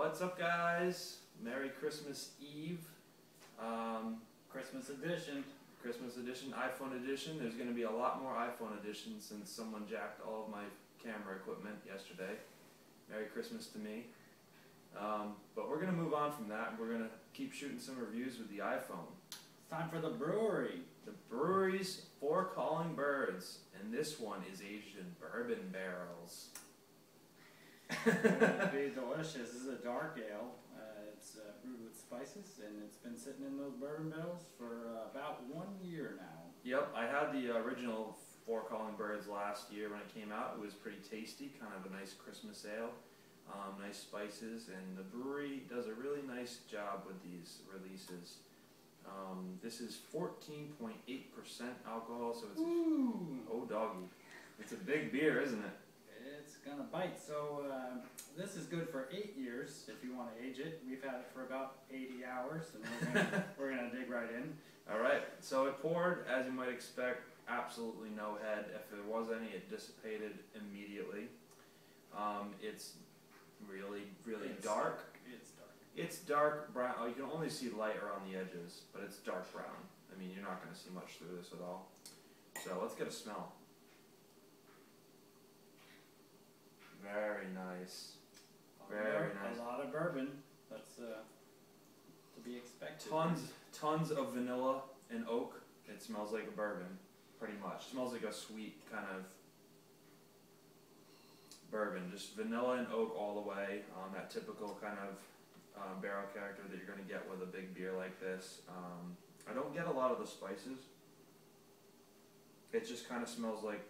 What's up, guys? Merry Christmas Eve. Christmas edition. Christmas edition, iPhone edition. There's going to be a lot more iPhone editions since someone jacked all of my camera equipment yesterday. Merry Christmas to me. But we're going to move on from that, and we're going to keep shooting some reviews with the iPhone. It's time for the brewery. The Bruery's Four Calling Birds, and this one is aged in bourbon barrels. It's going to be delicious. This is a dark ale. It's brewed with spices, and it's been sitting in those bourbon barrels for about 1 year now. Yep, I had the original Four Calling Birds last year when it came out. It was pretty tasty, kind of a nice Christmas ale, nice spices, and the brewery does a really nice job with these releases. This is 14.8% alcohol, so it's oh doggy. It's a big beer, isn't it? It's gonna bite. So this is good for 8 years if you want to age it. We've had it for about 80 hours, and we're gonna dig right in. All right. So it poured, as you might expect, absolutely no head. If there was any, it dissipated immediately. It's really dark. It's dark. It's dark brown. Oh, you can only see light around the edges, but it's dark brown. I mean, you're not going to see much through this at all. So let's get a smell. Very nice. Very nice. A lot of bourbon. That's to be expected. Tons of vanilla and oak. It smells like a bourbon, pretty much. It smells like a sweet kind of bourbon. Just vanilla and oak all the way. That typical kind of barrel character that you're going to get with a big beer like this. I don't get a lot of the spices. It just kind of smells like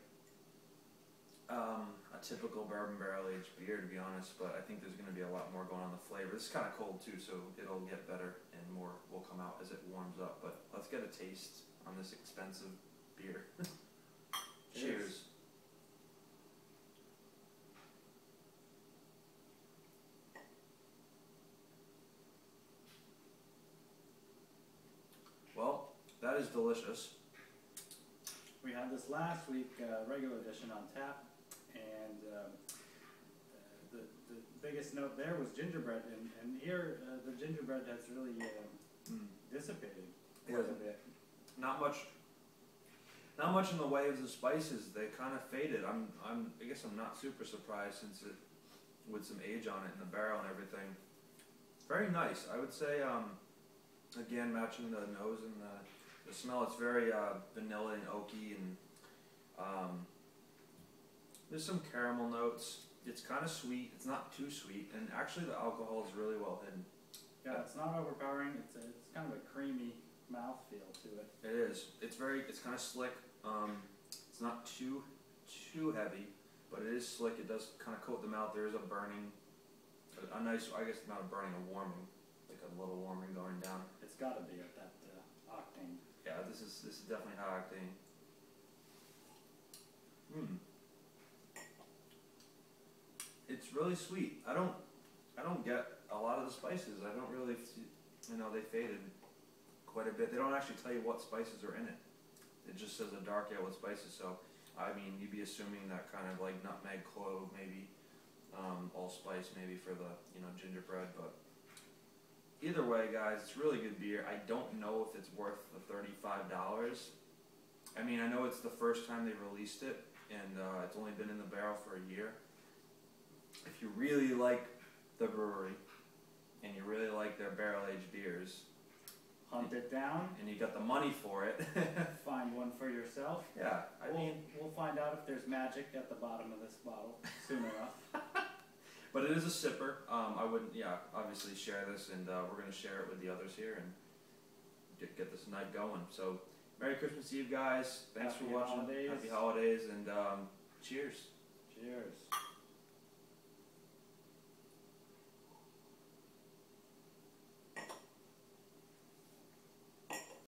a typical bourbon barrel aged beer, to be honest, but I think there's going to be a lot more going on the flavor. This is kind of cold too, so it'll get better and more will come out as it warms up. But let's get a taste on this expensive beer. Cheers. Well, that is delicious. We had this last week, regular edition on tap, and the biggest note there was gingerbread, and here the gingerbread has really dissipated quite a bit. Not much in the way of the spices. They kind of faded. I guess I'm not super surprised since it with some age on it in the barrel and everything. Very nice. I would say again, matching the nose and the smell. It's very vanilla and oaky, and there's some caramel notes. It's kind of sweet. It's not too sweet, and actually the alcohol is really well hidden. Yeah, it's not overpowering. It's kind of a creamy mouthfeel to it. It is. It's kind of slick. It's not too heavy, but it is slick. It does kind of coat the mouth. There is a burning, a nice, I guess not a burning, a warming, like a little warming going down. It's got to be at that octane. Yeah, this is definitely high octane. It's really sweet. I don't get a lot of the spices. I don't really, they faded quite a bit. They don't actually tell you what spices are in it. It just says a dark ale with spices. So, I mean, you'd be assuming that kind of like nutmeg, clove, maybe allspice, maybe for the gingerbread. But either way, guys, it's really good beer. I don't know if it's worth the $35. I mean, I know it's the first time they released it, and it's only been in the barrel for a year. If you really like the brewery, and you really like their barrel-aged beers, hunt it down, and you got the money for it, find one for yourself. Yeah, we'll find out if there's magic at the bottom of this bottle soon enough. But it is a sipper. I wouldn't, obviously share this, and we're going to share it with the others here and get this night going. So, Merry Christmas Eve, guys. Thanks for watching. Holidays. Happy holidays, and cheers. Cheers.